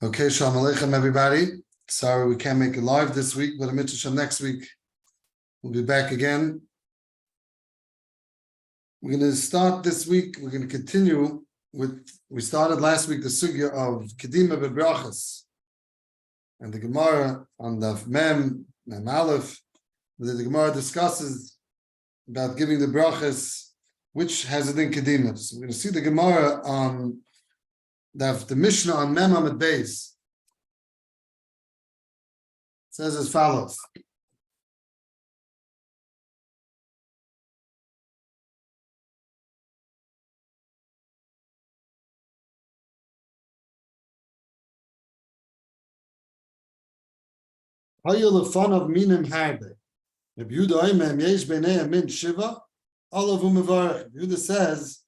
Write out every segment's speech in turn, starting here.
Okay, Shalom Aleichem, everybody. Sorry we can't make it live this week, but next week we'll be back again. We're going to start this week. We're going to continue with, we started last week the sugya of KADIMA BRACHOS and the Gemara on the Mem Aleph. The Gemara discusses about giving the brachos, which has it in KADIMA. So we're going to see the Gemara on the Mishnah on Mem Amud Beis. It says as follows. Hayul fun of minim harbe. If Yehuda yesh b'nei min shiva, all of them mevarich. Yehuda says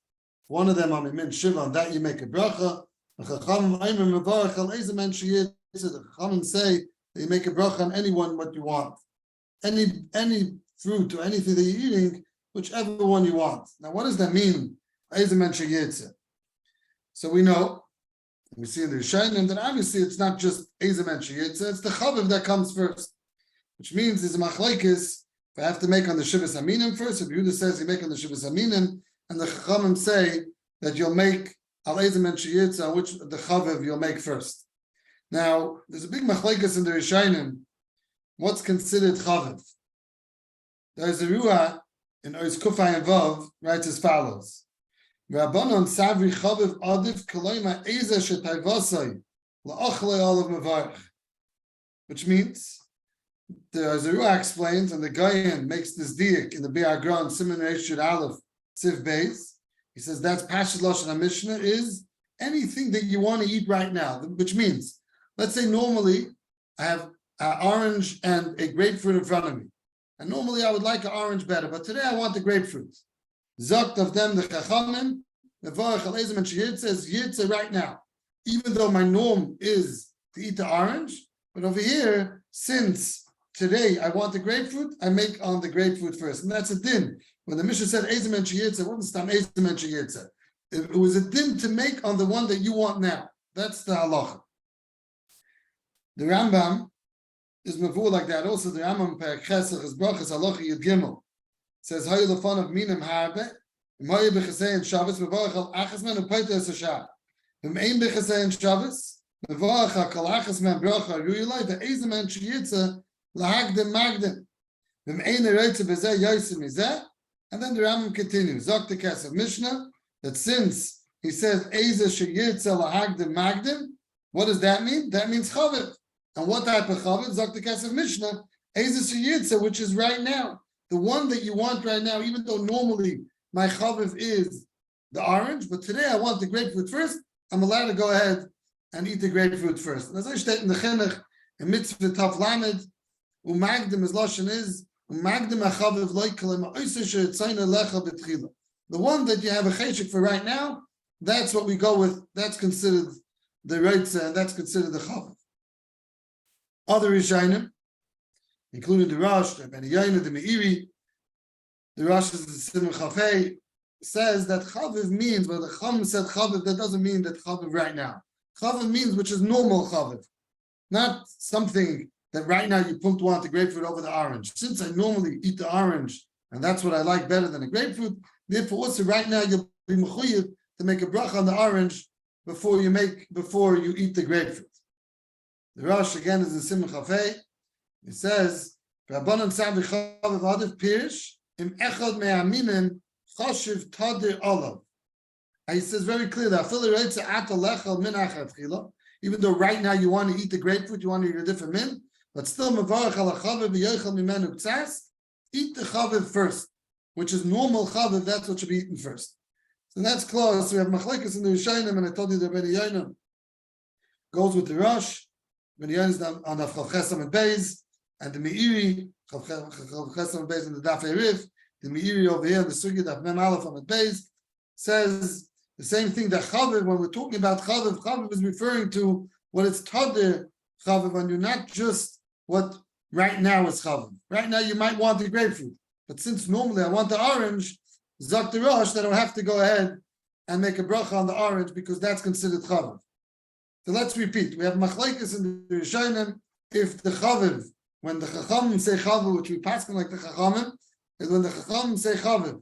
one of them on min shiva, and that you make a bracha. The Chachamim say that you make a bracha on anyone what you want, any fruit or anything that you're eating, whichever one you want. Now, what does that mean? So we know, we see in the HaRav that obviously it's not just Ezemen Sheyitza, it's the Chaviv that comes first, which means there's a machlekes. If I have to make on the Shivas Aminim first, if Yehuda says you make on the Shivas Aminim, and the Chachamim say that you'll make Al Ezemen Sheyitza, which the Chaviv you'll make first. Now, there's a big machlekes in the HaRav. What's considered Chaviv? There's a Ruah in Ois Kufay and Vav writes as follows. Rabbanon Savri Chaviv Adif Kaloima Eza Shetayvasai La'achle Olav Mevarich. Which means, the Ruah explains, and the Gayan makes this diak in the Bi'agron Siman Reish Yud Aleph Siv Beis. He says that's Pashut Lashon HaMishnah is anything that you want to eat right now, which means, let's say normally I have an orange and a grapefruit in front of me. And normally I would like an orange better, but today I want the grapefruit. Zokt of them, the Chachamim, the Varach Al-Ezem and Sheyitza says Yitza right now. Even though my norm is to eat the orange, but over here, since today I want the grapefruit, I make on the grapefruit first. And that's a din. When the Mishnah said Ezem and Sheyitza, it wasn't Stam Ezem and Sheyitza. It was a din to make on the one that you want now. That's the halacha. The Rambam is mavur like that. Also, the Rambam per Chesach is brachos halacha Yud Gimel says Hayul lefon of minim harbe Imaya b'chasein Shabbos mevarach al achasman u'paita esashah. V'mein b'chasein Shabbos mevarach al kol achasman bracha ruyulai ve'ezeman sheyitza lahagdim magdim. V'mein ereitza b'zeh yosim mizeh. And then the Rambam continues. Zok the Kesef Mishnah that since he says eza sheyitza lahagdim magdim, what does that mean? That means chaviv. And what type of chaviv? Zok the Kesef Mishnah eza sheyitza, which is right now. The one that you want right now, even though normally my chaviv is the orange, but today I want the grapefruit first, I'm allowed to go ahead and eat the grapefruit first. And as I state in the chinuch, in mitzvah taf lamed, umagdim his lashon is, umagdim hachaviv loikalem ha'oiseh she'etzayna lecha b'tchila. The one that you have a cheshik for right now, that's what we go with, that's considered the reitzah, and that's considered the chaviv. Other Rishonim, including the Rosh, the Ben Yaina, the Meiri, the Rosh is the Simcha, says that Chaviv means, but the Chum said Chaviv, that doesn't mean that Chaviv right now. Chaviv means which is normal Chaviv, not something that right now you pumped want the grapefruit over the orange. Since I normally eat the orange, and that's what I like better than a grapefruit, therefore also right now you'll be mechuyev to make a bracha on the orange before you eat the grapefruit. The Rosh again is in Simcha. It says, "Rabbanan Savi Chaviv Adif Pirish Im Echad Me'aminim Chashiv Tadir Olav." He says very clearly, even though right now you want to eat the grapefruit, you want to eat a different min, but still Mevarach Al Chaviv V'Yochel Mimenu K'tzas, eat the Chaviv first, which is normal Chaviv. That's what should be eaten first. So that's close. So we have Machlekes in the Rishonim, and I told you the Ben Yaina goes with the Rosh. Ben Yaina is on the Chav and Beis. And the Meiri, Chav Chesam Beis in the Daf Erif, the Meiri over here, the Sugya Daf Mem Aleph on the Beis, says the same thing that Chaviv, when we're talking about Chaviv, Chaviv is referring to what is Tadir Chaviv, and you're not just what right now is Chaviv. Right now you might want the grapefruit, but since normally I want the orange, Zok the Rosh, that I'll have to go ahead and make a bracha on the orange because that's considered Chaviv. So let's repeat. We have machlekes in the Rishonim. If the chaviv, when the chachamim say chaviv, which we pass like the chachamim, is when the chachamim say chaviv.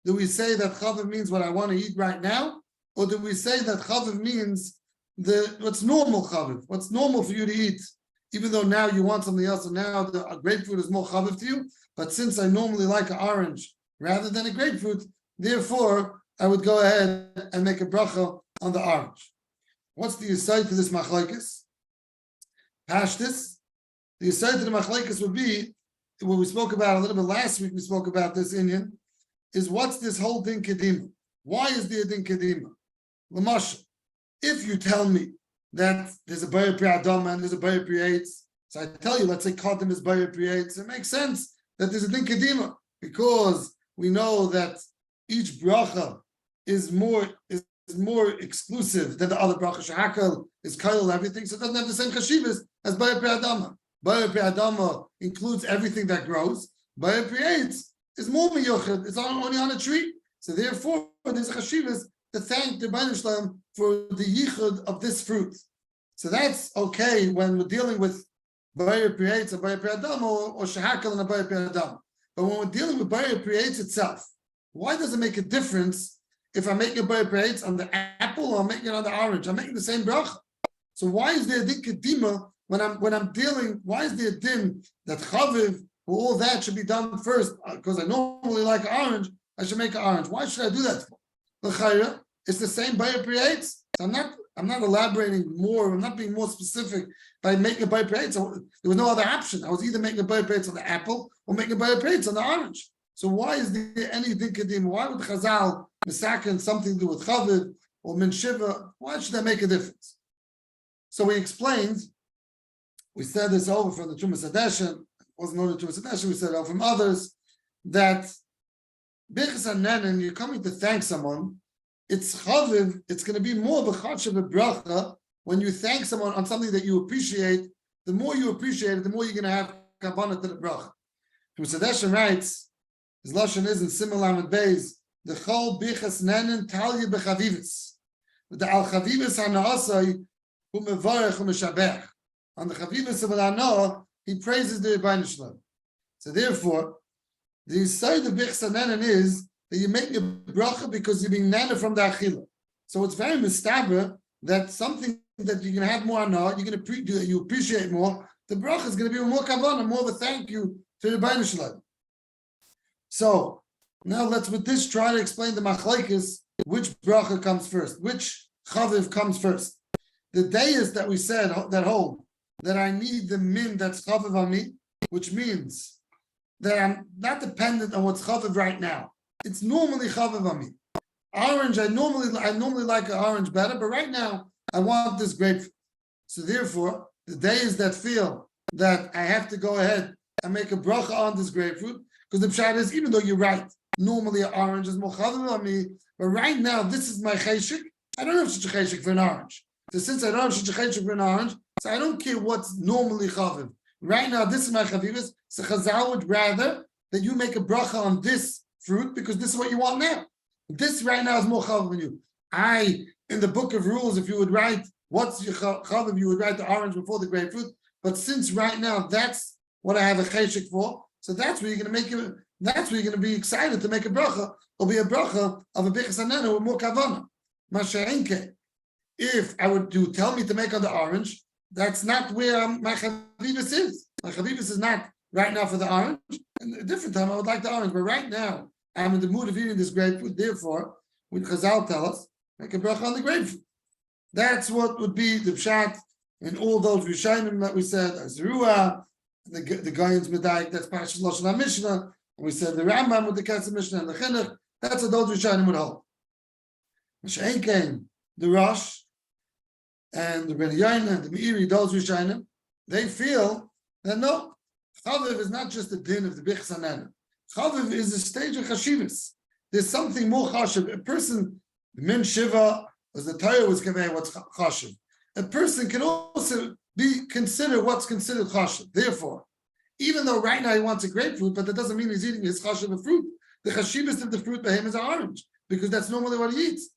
Do we say that chaviv means what I want to eat right now, or do we say that chaviv means what's normal chaviv, what's normal for you to eat, even though now you want something else, and now a grapefruit is more chaviv to you. But since I normally like an orange rather than a grapefruit, therefore I would go ahead and make a bracha on the orange. What's the aside to this machlekes? Pashtus. The aside to the machlekes would be what we spoke about a little bit last week. We spoke about this Indian. Is what's this whole din KADIMA? Why is there a din KADIMA? L'mashal, if you tell me that there's a Bayer Pri Adama and there's a Bayer Pri Eitz, so I tell you, let's say Kadim is Bayer Pri Eitz, it makes sense that there's a din KADIMA, because we know that each bracha is more exclusive than the other bracha. Shehakal is kail everything, so it doesn't have the same chashivas as Bayer Pri Adama. Bayer Pri Adama includes everything that grows. Bayer Pri Eitz is more miyuchad, it's only on a tree. So therefore, there's a chashivas to thank the Rebbeinu Shalom for the yichud of this fruit. So that's okay when we're dealing with Bayer Pri Eitz or Bayer Pri Adama or Shehakal and a Bayer Pri Adama. But when we're dealing with Bayer Pri Eitz itself, why does it make a difference if I'm making a Bayer Pri Eitz on the apple or I'm making it on the orange? I'm making the same bracha. So why is there a din KADIMA when I'm dealing? Why is there a din that chaviv, all that should be done first? Because I normally like orange, I should make an orange. Why should I do that for? L'chayra, it's the same Bayer Pri Eitz. So I'm not elaborating more. I'm not being more specific by making a Bayer Pri Eitz. So there was no other option. I was either making a Bayer Pri Eitz on the apple or making a Bayer Pri Eitz on the orange. So why is there any din KADIMA? Why would Chazal misaken something to do with chaviv or min shiva? Why should that make a difference? So we explained. We said this over from the Trumas Hadeshen. It wasn't only the Trumas Hadeshen. We said it over from others that Birchas HaNenen, you're coming to thank someone. It's chaviv. It's going to be more of a chashav a bracha when you thank someone on something that you appreciate. The more you appreciate it, the more you're going to have kavanah to the bracha. Trumas Hadeshen writes, his lashon is in similar with Beis, the chol Birchas HaNenen talya b'chavivis. The al chavivis hanaasai hu mevarech hu meshabech. On the chavivis of Al-Anoah, he praises the Rebbeinu Shalom. So therefore, the side of Birchas HaNenen is that you're making a bracha because you're being nana from the achila. So it's very mistaber that something that you're going to have more anah, you're going to do that you appreciate more. The bracha is going to be more kavanah, more of a thank you to the Rebbeinu Shalom. So now let's with this try to explain the machlekes, which bracha comes first, which chaviv comes first. The dayas that we said that hold that I need the min that's chaviv on me, which means that I'm not dependent on what's chaviv right now. It's normally chaviv on me. Orange, I normally like an orange better, but right now I want this grapefruit. So therefore, the days that feel that I have to go ahead and make a bracha on this grapefruit, because the pshat is, even though you're right, normally an orange is more chaviv on me, but right now this is my cheshik. I don't have such a cheshik for an orange. So since I don't have such a cheshik for an orange, so I don't care what's normally chaviv. Right now, this is my chavivas. So Chazal would rather that you make a bracha on this fruit because this is what you want now. This right now is more chaviv than you. In the book of rules, if you would write what's your chaviv, you would write the orange before the grapefruit. But since right now that's what I have a cheshik for, so that's where you're going to make it. That's where you're going to be excited to make a bracha. It'll be a bracha of a Birchas HaNenen with more kavanah. Masha'enke. If I would tell me to make on the orange, that's not where my chavivus is. My chavivus is not right now for the orange. And a different time I would like the orange, but right now I'm in the mood of eating this grapefruit. Therefore, when Chazal tell us, make a bracha on the grapefruit. That's what would be the pshat in all those Rishonim that we said, Azruah, the Goyin's Medayik, that's Parashat Lashon HaMishnah, and we said the Rambam with the Kesef Mishnah and the Chinuch, that's what those Rishonim would hold. Mashain came, the Rosh, and the Ben Yaina and the Meiri, those Rishonim, they feel that no, chaviv is not just the din of the Birchas HaNenen. Chaviv is a stage of chashivas. There's something more chashiv. A person, the min shiva, as the Torah was conveying what's chashiv. A person can also be considered what's considered chashiv. Therefore, even though right now he wants a grapefruit, but that doesn't mean he's eating his chashiv of fruit. The chashivas of the fruit by him is an orange, because that's normally what he eats.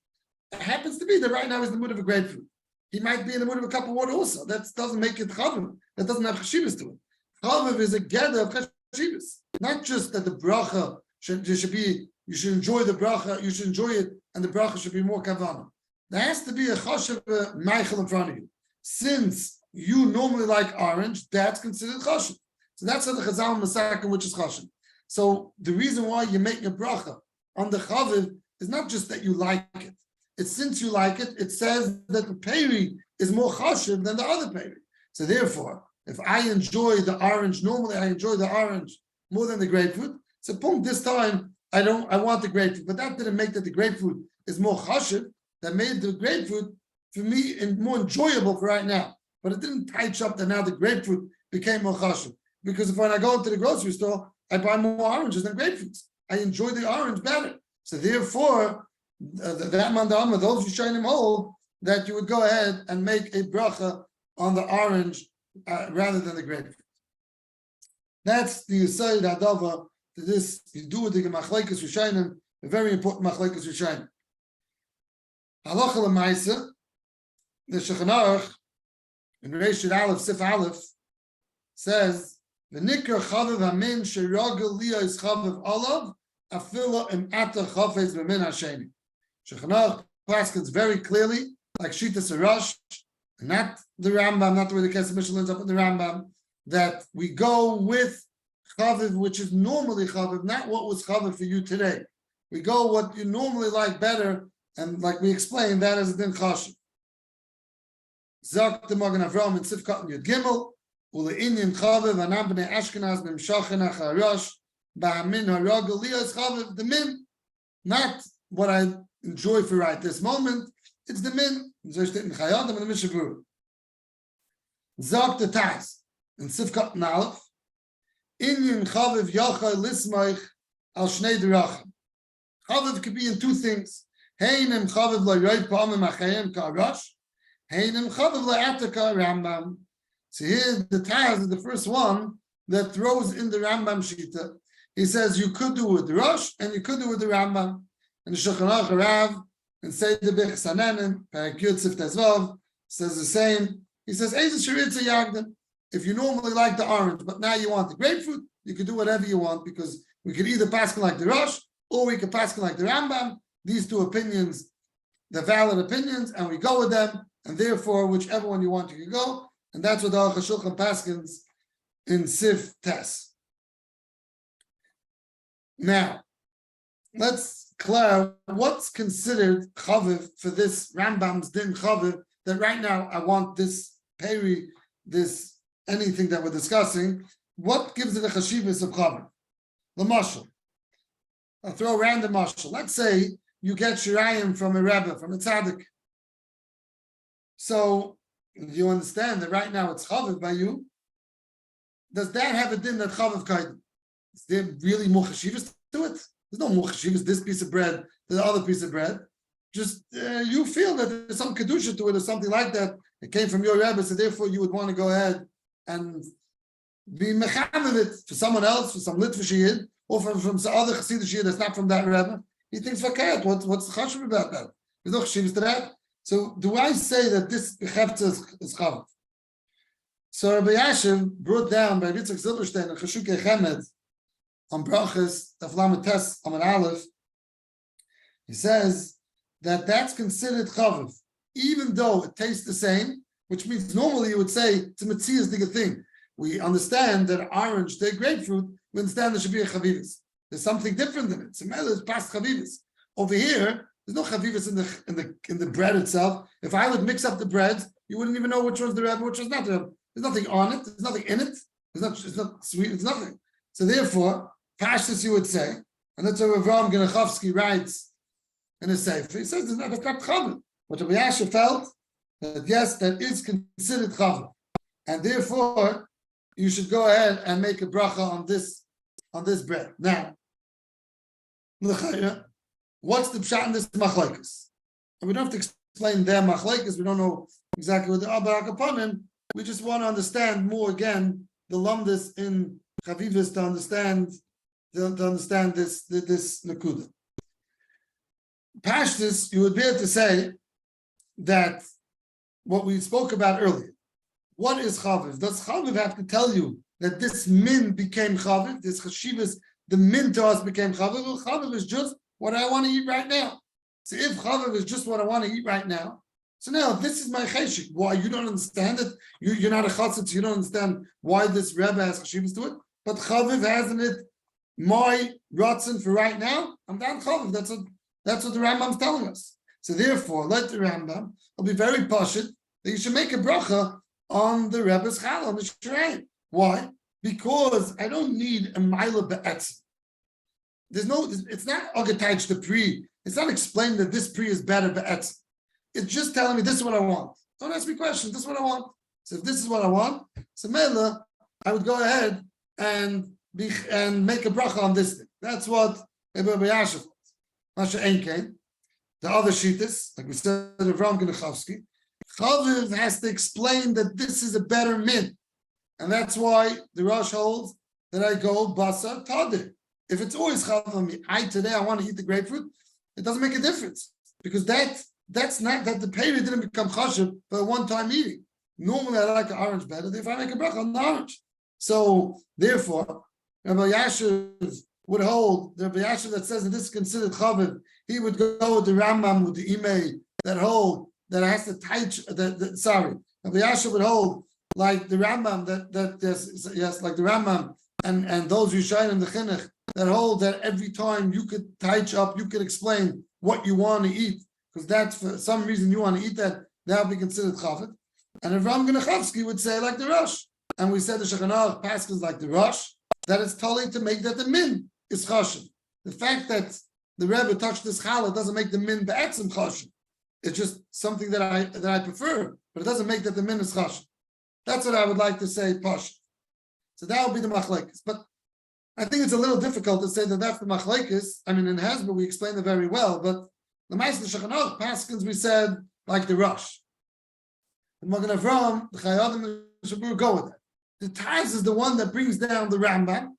It happens to be that right now he's in the mood of a grapefruit. he might be in the mood of a cup of water also. That doesn't make it chaviv. That doesn't have cheshivas to it. Chaviv is a gather of cheshivas. Not just that the bracha should be, you should enjoy the bracha, you should enjoy it, and the bracha should be more kavanah. There has to be a chashav meichel in front of you. Since you normally like orange, that's considered chashav. So that's how the Chazal Masakin, which is chashav. So the reason why you're making a bracha on the chaviv is not just that you like it. It's since you like it, it says that the peri is more chashiv than the other peri. So therefore, if I enjoy the orange, normally I enjoy the orange more than the grapefruit. So boom, this time I want the grapefruit, but that didn't make that the grapefruit is more chashiv. That made the grapefruit for me more enjoyable for right now. But it didn't touch up that now the grapefruit became more chashiv. Because if when I go into the grocery store, I buy more oranges than grapefruits. I enjoy the orange better. So therefore, that mandama, those Rishonim hold that you would go ahead and make a bracha on the orange rather than the grapefruit. That's the Yisayid Hadava to this. You do with the machlekes Rishonim, a very important machlekes Rishonim. Halacha l'maisa, the Shulchan Aruch in Reish Aleph Sif Aleph says the nikra chaviv hamin sheragel liyos chaviv olav afila im ata chafetz b'min hasheni. Shulchan Aruch paskins very clearly, like Shitas Arash, not the Rambam, not the way the Kesef Mishnah ends up in the Rambam, that we go with chaviv, which is normally chaviv, not what was chaviv for you today. We go what you normally like better, and like we explained, that is a din chashiv. Zak the Magen Avraham in Sifkat Yud Gimel, ule'inyin chaviv anam b'nei Ashkenaz b'mshachen HaRav ba'amin haragel liyos chaviv, the min, not what I enjoy for right this moment. It's the min. So steht in Chayadim and the Mishnah Berurah. Zak the Taz in Sifkat Nalef, inyin chaviv yachai lismaich al shnei derachim. Chaviv could be in two things. Heinim chaviv la'yoyt pa'amim achayim ka'arash. Heinim chaviv la'ataka Rambam. So here the Taz is the first one that throws in the Rambam Shita. He says you could do with the Rosh and you could do with the Rambam. And the Shulchan Aruch HaRav and Seder Bich Sananen, Parak Yud Sif Tezvav, says the same. He says, Eiz Shiritza Yagdim. If you normally like the orange, but now you want the grapefruit, you can do whatever you want, because we could either paskin like the Rosh, or we could paskin like the Rambam. These two opinions, they're valid opinions, and we go with them, and therefore, whichever one you want, you can go. And that's what the Aruch HaShulchan paskins in Sif Tes. Now, let's clear what's considered chaviv for this Rambam's din chaviv, that right now I want this peri, this anything that we're discussing, what gives it a chashivas of chaviv? The mashal. I'll throw a random mashal. Let's say you get shirayim from a rebbe, from a tzaddik. So you understand that right now it's chaviv by you. Does that have a din that chaviv kaidim? Is there really more chashivas to it? There's no more chashivas, this piece of bread, the other piece of bread. Just you feel that there's some kedusha to it or something like that. It came from your rebbe, so therefore you would want to go ahead and be mecham of it for someone else, for some Litvish yid, or from some other Chassidish yid that's not from that rebbe. He thinks fakayat. What's the chashuv about that? There's no chashivas to that. So do I say that this chefta is chav? So Rabbi Yashiv brought down by Yitzchak Zilberstein and Chashukei Chemed on BRACHOS, Taflamet Tes, Amar Aleph, he says that that's considered chaviv, even though it tastes the same, which means normally you would say it's a metzias dig thing. We understand that orange, the grapefruit, we understand there should be a chavivis. There's something different in it. It's past chavivis. Over here, there's no chavivis in the bread itself. If I would mix up the bread, you wouldn't even know which one's the rebbe, which was not the rebbe. There's nothing on it. There's nothing in it. It's not sweet. It's nothing. So therefore, Pashtus, you would say, and that's what Avraham Genachovsky writes in his sefer. He says that's not chaviv. But Rabbi Yasha felt that yes, that is considered chaviv, and therefore you should go ahead and make a bracha on this bread. Now, what's the pshat in this machlekes? And we don't have to explain their machlekes. We don't know exactly what they are, but we just want to understand more again the lumdus in chavivis to understand this nakuda. Pashtus, you would be able to say that what we spoke about earlier. What is chaviv? Does chaviv have to tell you that this min became chaviv? This chashivas, the min to us became chaviv. Well, chaviv is just what I want to eat right now. So if chaviv is just what I want to eat right now, so now this is my cheshik. Why you don't understand it? You're not a chassid, so you don't understand why this Rebbe has chashivas to it. But chaviv has in it my ratzon for right now. I'm down chaviv. That's what the Rambam's telling us. So therefore, let the Rambam will be very pashut that you should make a bracha on the Rebbe's challah on the shrine. Why? Because I don't need a mila be'etzim. It's not agatach the pri. It's not explaining that this pri is better be'etzim. It's just telling me this is what I want. Don't ask me questions. This is what I want. So if this is what I want, so mela, I would go ahead and make a bracha on this thing. That's what Rebbe Yashav wants. Masha Enkein. The other shittas, like we said, Avram Genechavsky, Chaviv has to explain that this is a better min. And that's why the Rosh holds that I go Basar Tadir. If it's always Chaviv on me, today I want to eat the grapefruit, it doesn't make a difference. Because that's not that the period didn't become Chashiv for a one-time eating. Normally I like an orange better if I make a bracha on the orange. So therefore, Rabbi Yashiv would hold, the Rabbi Yashiv that says that this is considered Chaviv, he would go with the Rambam, with the Imei, that hold that has to touch. Rabbi Yashiv would hold like the Rambam yes, like the Rambam and those Rishonim the Chinuch that hold that every time you could touch up, you could explain what you want to eat because that's for some reason you want to eat that would be considered Chaviv. And Avram Genechavsky would say like the Rosh, and we said the Shulchan Aruch passes like the Rosh that it's totally to make that the min is chashiv. The fact that the Rebbe touched this challah doesn't make the min be'etzim chashiv. It's just something that I prefer, but it doesn't make that the min is chashiv. That's what I would like to say, Pash. So that would be the machlekes. But I think it's a little difficult to say that that's the machlekes. I mean, in Hezbollah we explained it very well, but the Ma'aseh Shulchan Aruch Paskins we said like the Rosh. The Magen Avram, the Chayadim, and the Shabur go with that. The Taz is the one that brings down the Rambam,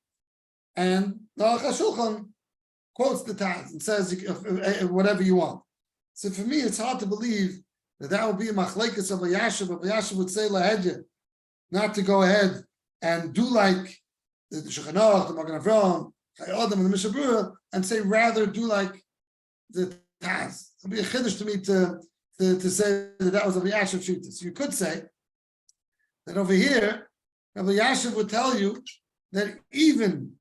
and the Shulchan quotes the Taz and says whatever you want. So for me, it's hard to believe that would be a machlekes of a Yashiv. But Yashiv would say lahedya, not to go ahead and do like the Shulchan Aruch, the Magen Avram, Chayadim, and the Mishabura, and say rather do like the Taz. It would be a chiddush to me to say that was a Yashiv shita. So you could say that over here, Rabbi Yashiv would tell you that even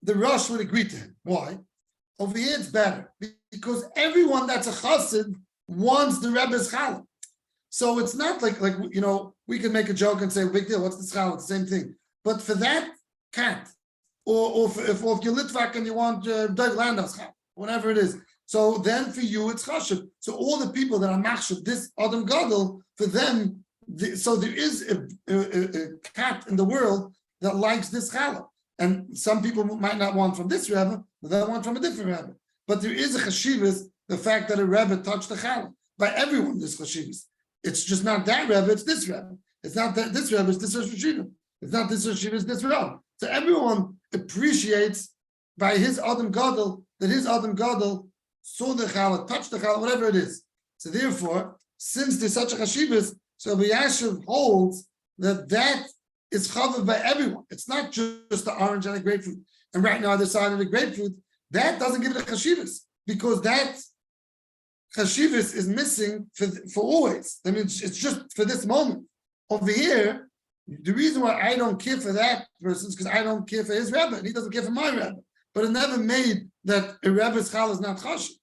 the Rosh would agree to him. Why? Over here it's better because everyone that's a chassid wants the Rebbe's challah. So it's not like we can make a joke and say, big deal, what's the challah? It's the same thing. But for that cat, or if you're Litvak and you want Doug Landau's challah, whatever it is, so then for you it's chashiv. So all the people that are machshav, this Adam Gadol, for them, so there is a cat in the world that likes this challah. And some people might not want from this Rebbe, but they want from a different Rebbe. But there is a chashivas, the fact that a Rebbe touched the challah. By everyone, there's chashivas. It's just not that Rebbe, it's this Rebbe. It's not that this Rebbe, it's this Rosh Hashiva. It's not this Rosh Hashiva, it's this Rebbe. So everyone appreciates by his Adam Gadol, that his Adam Gadol saw the challah, touched the challah, whatever it is. So therefore, since there's such a chashivas, so Rabbi Yashiv holds that is chaviv by everyone. It's not just the orange and the grapefruit. And right now, the side of the grapefruit, that doesn't give it a chashivas because that chashivas is missing for always. I mean, it's just for this moment. Over here, the reason why I don't care for that person is because I don't care for his Rebbe, and he doesn't care for my Rebbe. But it never made that a Rebbe's challah is not chashiv.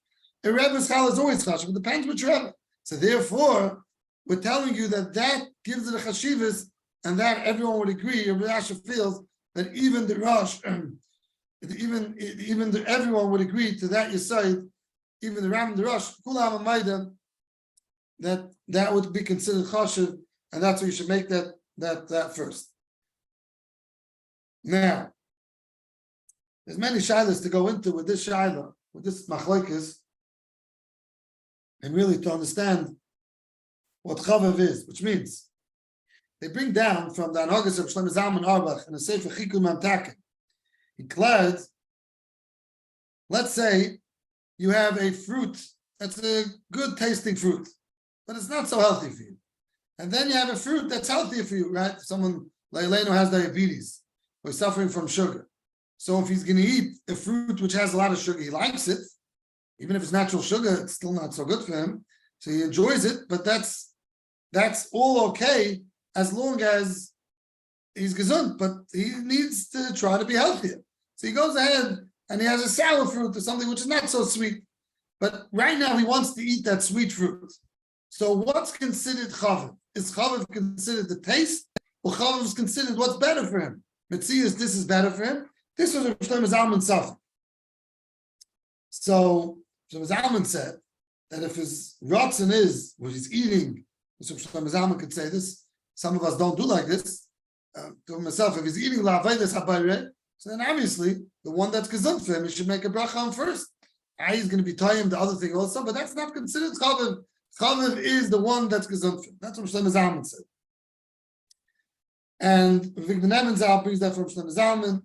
A Rebbe's challah is always chashiv. It depends which Rebbe. So therefore, we're telling you that gives it a chashivas, and that everyone would agree. Rabbi Yashiv feels that even the Rosh, everyone would agree to that Yesod, even the Ram and the Rosh, Kulam Amayda, that would be considered chashiv, and that's why you should make that first. Now, there's many shilas to go into with this shaila, with this machlokes, and really to understand what chaviv is, which means they bring down from the Anhagas of Shlomo Zalman Auerbach and the Sefer Chikun Mamtaken. He declared, let's say you have a fruit that's a good tasting fruit, but it's not so healthy for you. And then you have a fruit that's healthier for you, right? Someone like Eleno has diabetes or is suffering from sugar. So if he's going to eat a fruit which has a lot of sugar, he likes it. Even if it's natural sugar, it's still not so good for him. So he enjoys it, but that's all okay as long as he's gesund, but he needs to try to be healthier. So he goes ahead and he has a sour fruit or something which is not so sweet. But right now he wants to eat that sweet fruit. So what's considered chaviv? Is chaviv considered the taste, or chaviv is considered what's better for him? Metzius, this is better for him. This was what Shlomo Zalman suffered. So Shlomo Zalman said that if his ratzon is what he's eating, so Shlomo Zalman could say this. Some of us don't do like this. To myself, if he's eating la'avaydas habayre, so then obviously the one that's gesund for him, he should make a bracha on first. He's going to be tying the other thing also, but that's not considered chaviv. Chaviv is the one that's gesund for him. That's what Shlomo Zalman said. And Victor Nemenzel brings that from Shlomo Zalman.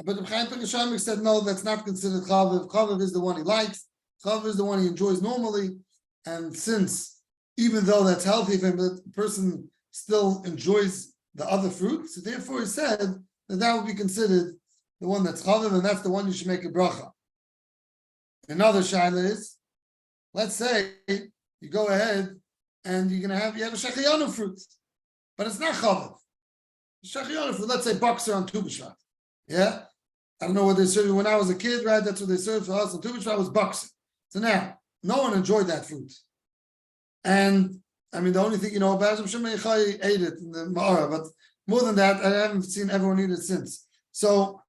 But the Chaim Pekashamik said, no, that's not considered chaviv. Chaviv is the one he likes. Chaviv is the one he enjoys normally. And since, even though that's healthy for him, the person still enjoys the other fruit, so therefore he said that that would be considered the one that's chaviv, and that's the one you should make a bracha. Another shaila is, let's say you go ahead and you have a shechiyanu fruit, but it's not chaviv. Shechiyanu fruit, let's say boxer on Tu B'Shvat. Yeah? I don't know what they served when I was a kid, right? That's what they served for us on Tu B'Shvat was boxer. So now, no one enjoyed that fruit. And I mean, the only thing you know about it is Shimei Chai ate it in the Ma'ara, but more than that, I haven't seen everyone eat it since. So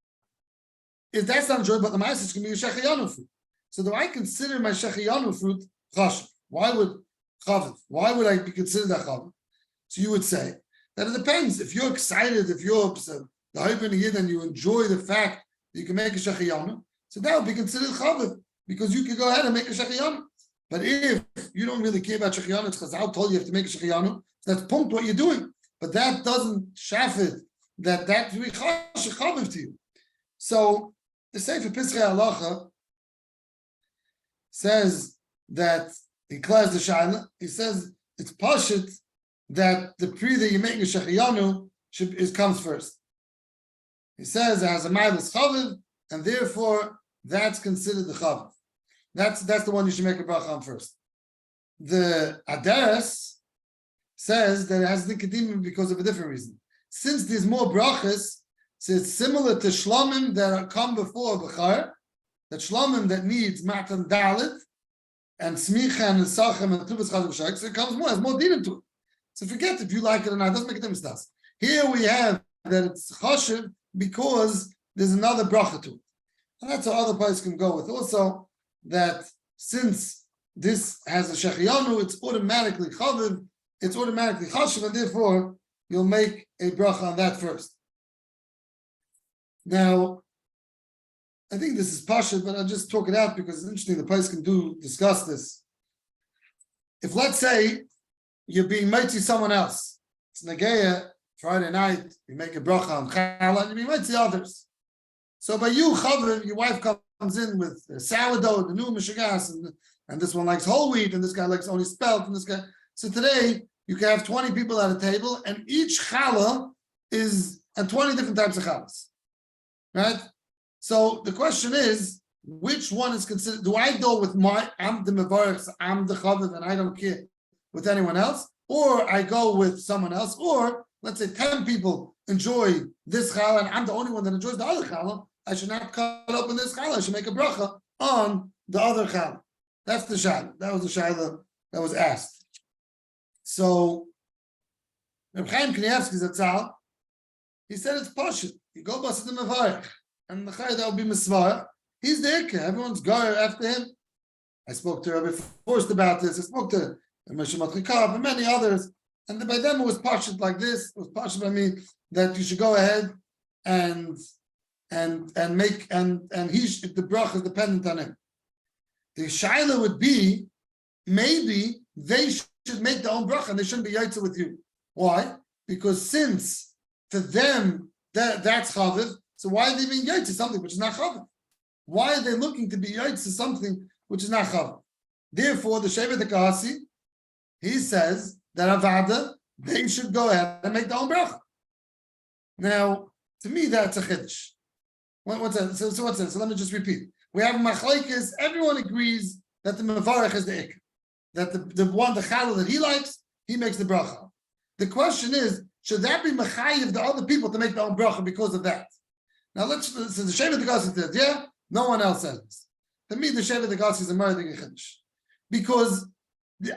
if that's not enjoyed, but the ma'aseh can be a shechiyanu fruit. So do I consider my shechiyanu fruit chashav? Why would I be considered that chaviv? So you would say that it depends. If you're excited, if you're upset, the hype in the yid, and you enjoy the fact that you can make a shechiyanu, so that would be considered chaviv because you can go ahead and make a shechiyanu. But if you don't really care about shechiyanu, it's Chazal told you have to make a shechiyanu, so that's pumped what you're doing. But that doesn't shafit that will be chaviv to you. So the Sefer Pischei Halacha says that he declares the shaila. He says it's pashut that the pre that you're making a shechiyanu comes first. He says it has a ma'alas chaviv, and therefore that's considered the chaviv. That's the one you should make a bracha on first. The Adares says that it has the KADIMA because of a different reason. Since there's more brachos, so it's similar to shlomim that come before b'char, that shlomim that needs matan dalit and smicha and sachem and tuvas chad v'shayk, so it comes more, has more dinim to it. So forget if you like it or not, it doesn't make a difference. Here we have that it's chashiv because there's another bracha to it. And that's how other places can go with also, that since this has a shechiyanu, it's automatically chaviv, it's automatically chashiv, and therefore you'll make a bracha on that first. Now, I think this is pashut, but I'll just talk it out because it's interesting. The place can discuss this. If let's say you're being mitzi someone else, it's Nageya, Friday night, you make a bracha on challah, and you be mitzi others. So by you, chaviv, your wife comes in with sourdough, the new mishagas, and this one likes whole wheat, and this guy likes only spelt, and this guy. So today you can have 20 people at a table, and each challah is and 20 different types of challahs, right? So the question is, which one is considered? Do I go with I'm the mevarich, I'm the chaviv, and I don't care with anyone else, or I go with someone else, or let's say 10 people enjoy this challah, and I'm the only one that enjoys the other challah. I should not cut open this challah. I should make a bracha on the other challah. That's the shayla. That was the shayla that was asked. So, Reb Chaim Kanievsky Zatzal, he said it's pashut. You go bust the mevarich, and the chay that will be misvarach. He's the ikka. Everyone's gar after him. I spoke to Rabbi Forst about this. I spoke to Moshe Matrikov and many others, and by them it was pashut like this. It was pashut by me that you should go ahead and make the bracha is dependent on him. The shaila would be maybe they should make their own bracha and they shouldn't be yaitza with you. Why? Because since for them that's chaviv, so why are they being yaitza something which is not chaviv? Why are they looking to be yaitza something which is not chaviv? Therefore, the Shevet HaKahasi, he says that Avada, they should go ahead and make their own bracha. Now, to me, that's a chiddush. What's that? So what's that? So let me just repeat. We have machlokes. Everyone agrees that the mevarach is the ik. That the one, the challah that he likes, he makes the bracha. The question is, should that be mechayiv the other people to make their own bracha because of that? Now so the Shevet HaGassi says, yeah, no one else says this. To me, the Shevet HaGassi is a murder chiddush. Because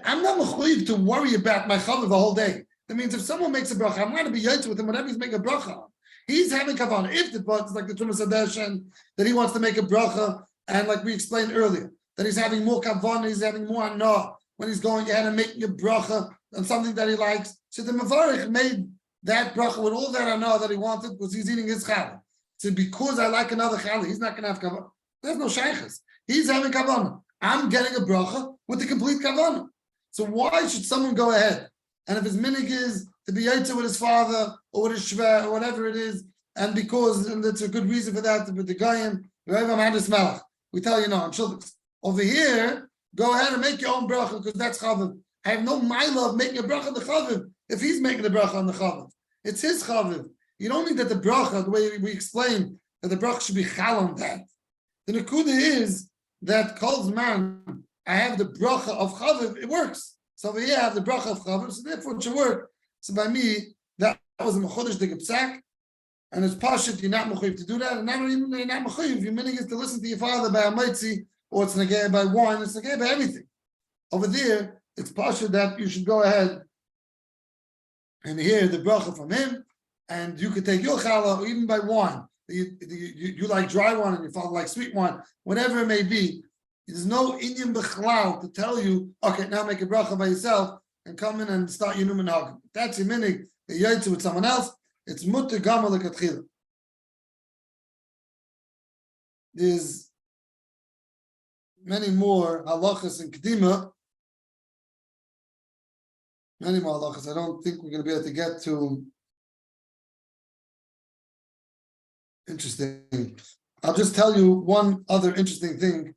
I'm not mechayiv to worry about my challah the whole day. That means if someone makes a bracha, I'm going to be yotze with him whenever he's making a bracha. He's having kavanah. If the part is like the Tumas Hadeshen, that he wants to make a bracha, and like we explained earlier, that he's having more kavanah, he's having more anah when he's going ahead and making a bracha on something that he likes. So the Mavarich made that bracha with all that anah that he wanted because he's eating his challah. So because I like another challah, he's not going to have kavanah. There's no shaykhs. He's having kavanah. I'm getting a bracha with the complete kavanah. So why should someone go ahead? And if his minig is to be yotze with his father or with his shver or whatever it is, and because that's a good reason for that, with the goyim, we tell you no, I'm shulchos. Over here, go ahead and make your own bracha because that's chaviv. I have no mila of making a bracha on the chaviv if he's making the bracha on the chaviv. It's his chaviv. You don't mean that the bracha, the way we explain that the bracha should be chal on that. The nekuda is that kol zman I have the bracha of chaviv, it works. So over here I have the bracha of chaviv, so therefore it should work. So by me, that was a mechodesh de gepsak, and it's pashut, you're not mechuyev to do that, and not even you're not mechuyev. Your meaning is to listen to your father by a mitzi, or it's negay by wine, it's negay by everything. Over there, it's pashut that you should go ahead and hear the bracha from him, and you could take your challah, or even by wine. You like dry wine, and your father likes sweet wine, whatever it may be. There's no inyan b'chlal to tell you, okay, now make a bracha by yourself and come in and start your numen hagim. That's your minig, the yotze with someone else. It's mutter gama lekatchila. There's many more halachas in KADIMA. Many more halachas. I don't think we're going to be able to get to. Interesting. I'll just tell you one other interesting thing.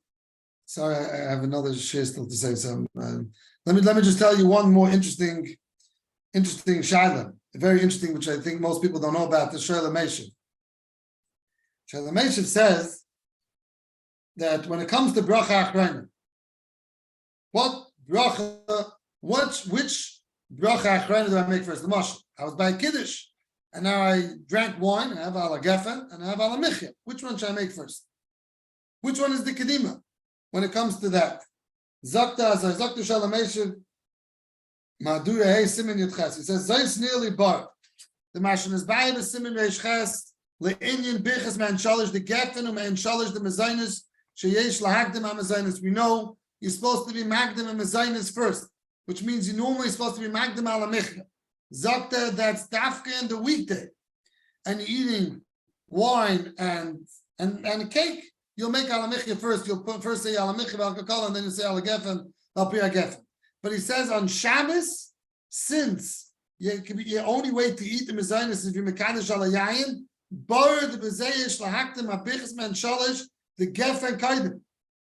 Sorry, I have another share still to say. So let me just tell you one more interesting shaila, very interesting, which I think most people don't know about. The shaila Meshiv. Shaila Meshiv says that when it comes to bracha achrayna, which bracha achrayna do I make first? The mashal. I was by kiddush, and now I drank wine. I have ala gefen and I have ala michya. Which one should I make first? Which one is the kadima? When it comes to that, Zakta Shaila Meshiv, Madura Hey Simin Yudches. He says Zayis nearly bar. The Mashon is by the Simin Yudches, LeInyan Birches Man Shalish the Gefen Man Shalish the Mezainis Sheyesh LaHagdim HaMezainis. We know you're supposed to be Magdim and Mezainis first, which means you're normally supposed to be Magdim ala Michya. Zakta, that's Dafka in the weekday, and you're eating wine and a cake. You'll make ala michya first. You'll first say ala michya v'alkakol, and then you say ala gefen v'alpia gefen. But he says on Shabbos, since you only way to eat the mezainis if you mekadosh ala yayin, bar the bezeyish lahaktim apichas man shalish the gefen kaidim,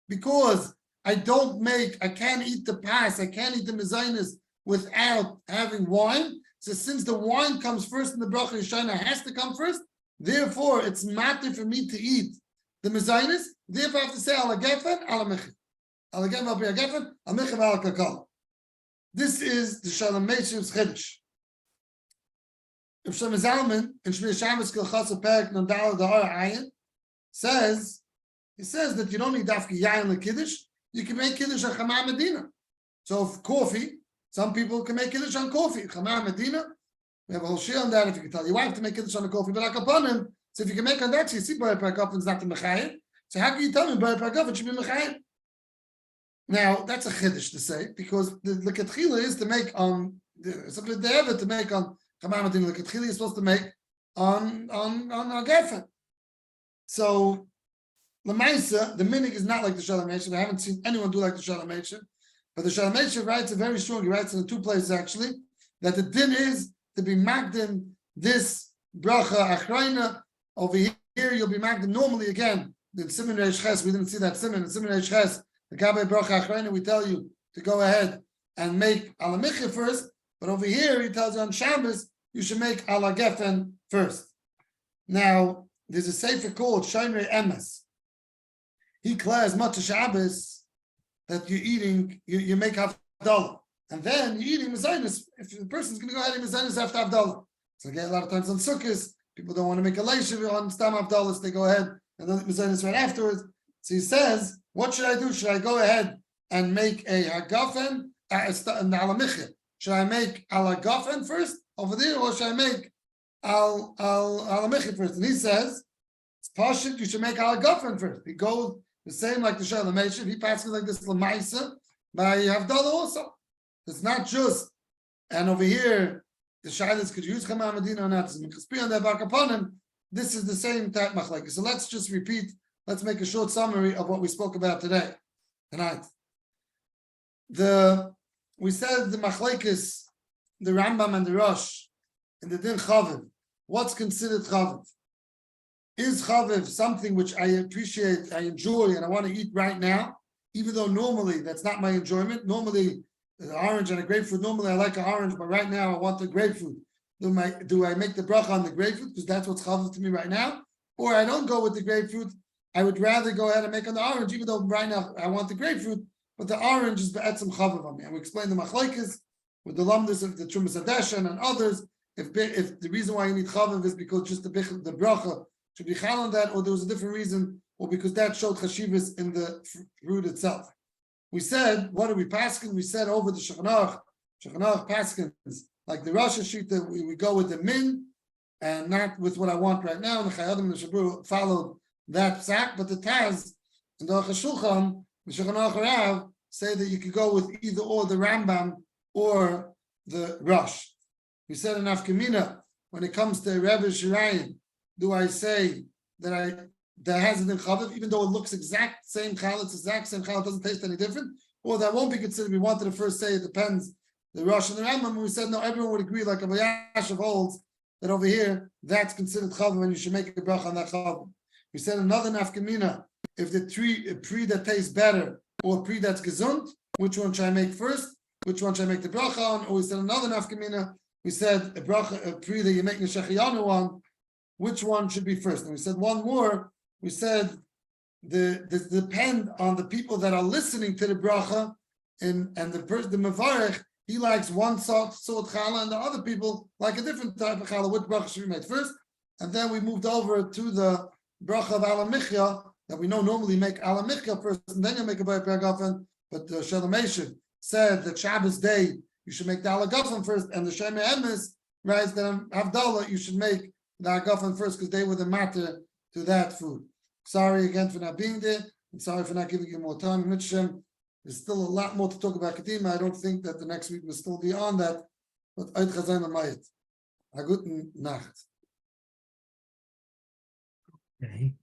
because I can't eat the pas, I can't eat the mezainis without having wine. So since the wine comes first in the bracha yishana has to come first, therefore it's matter for me to eat the mezainis, therefore I have to say ala gefen, ala michya. Ala gefen, ala gefen, ala michya, ala kakal. This is the Shalom Meshiv's chiddush. If Shlomo Zalman in Shmir Shabbos Kilchas Perek Nandal Da'ar Ayin he says that you don't need dafki yayin lekiddush. You can make kiddush on Chama Medina. So if coffee, some people can make kiddush on coffee. Chama Medina, we have a whole shir on that. If you can tell your wife to make kiddush on the coffee, but like upon him. So if you can make on that, so you see Bar Perek is not the mechayim. So how can you tell me Bar Perek should be mechayim? Now that's a chiddush to say, because the ketchila is to make on something they have to make on Chama Medina. The ketchila is supposed to make on a gefen. So Lamaisa, the minig is not like the Shalom Meshiv. I haven't seen anyone do like the Shalom Meshiv, but the Shalom Meshiv writes it very strong. He writes in 2 places actually that the din is to be magdim this bracha achrayna. Over here you'll be magdim normally again. The Simin Reish Ches, we didn't see that Simin. The Simin Reish Ches, the Gabe bracha achrayna, we tell you to go ahead and make ala michya first. But over here, he tells you on Shabbos, you should make ala gefen first. Now, there's a sefer called Shomer Emes. He declares much Shabbos that you're eating, you make Havdalah. And then you're eating Mezainis. If the person's going to go ahead and Mezainis after Havdalah. So again, a lot of times on Sukkot, people don't want to make a leishav on Stam Havdalah, so they go ahead and then Mezainis right afterwards. So he says, what should I do? Should I go ahead and make a Hagafen, an Alamichya? Should I make Alagafen first over there, or should I make Alamichya first? And he says, it's Pashut, you should make Alagafen first. He goes the same like the Shalom Meshiv. He passes like this Lamaisa by Havdalah also. It's not just, and over here, the Shailas could use Chama Medina or not. This is the same type machlekes. So let's just repeat. Let's make a short summary of what we spoke about tonight. We said the machlekes, the Rambam and the Rosh, in the Din Chaviv. What's considered Chaviv? Is Chaviv something which I appreciate, I enjoy, and I want to eat right now, even though normally that's not my enjoyment? Normally, the orange and a grapefruit. Normally, I like an orange, but right now I want the grapefruit. Do I make the bracha on the grapefruit because that's what's chaviv to me right now, or I don't go with the grapefruit? I would rather go ahead and make on the orange, even though right now I want the grapefruit, but the orange is be'etzem chaviv on me. And we explained the machlekes with the Londinsky of the Trumas Adeshan and others. If the reason why you need chaviv is because just the bracha should be chal on that, or there was a different reason, or because that showed chashivas in the fruit itself. We said, what are we paskin? We said over the Shulchan Aruch paskins, like the Rosh Hashita, we go with the min, and not with what I want right now. And the Chayadim and the Shabru followed that psak, but the Taz and the Shulchan Aruch HaRav say that you could go with either or the Rambam or the Rosh. We said in Afkamina, when it comes to Rebbe Shirayim, do I say that has it in chaviv, even though it looks exact same chal, it's exact same chal, it doesn't taste any different, or that won't be considered? We wanted to first say it depends, the Rosh and the Rambam, and we said no, everyone would agree, like a Yashav holds, that over here, that's considered chaviv, and you should make a bracha on that chaviv. We said another nafkamina, if the tree that tastes better, or a tree that's gesund, which one should I make first? Which one should I make the bracha on? Or we said another nafkamina, we said a tree that you make the shechiyanu on, which one should be first? And we said one more. We said the depend on the people that are listening to the bracha, and the mevarech, he likes one sort challah, and the other people like a different type of challah. Which bracha should be made first? And then we moved over to the bracha of alamichya that we know normally make alamichya first, and then you make a baragafen. But the Shalom Meshiv said that Shabbos day you should make the alagafen first, and the Shomer Emes writes that Havdalah you should make the agafen first because they were the matter to that food. Sorry again for not being there, and sorry for not giving you more time. There's still a lot more to talk about KADIMA. I don't think that the next week will still be on that, but a guten Nacht. Okay.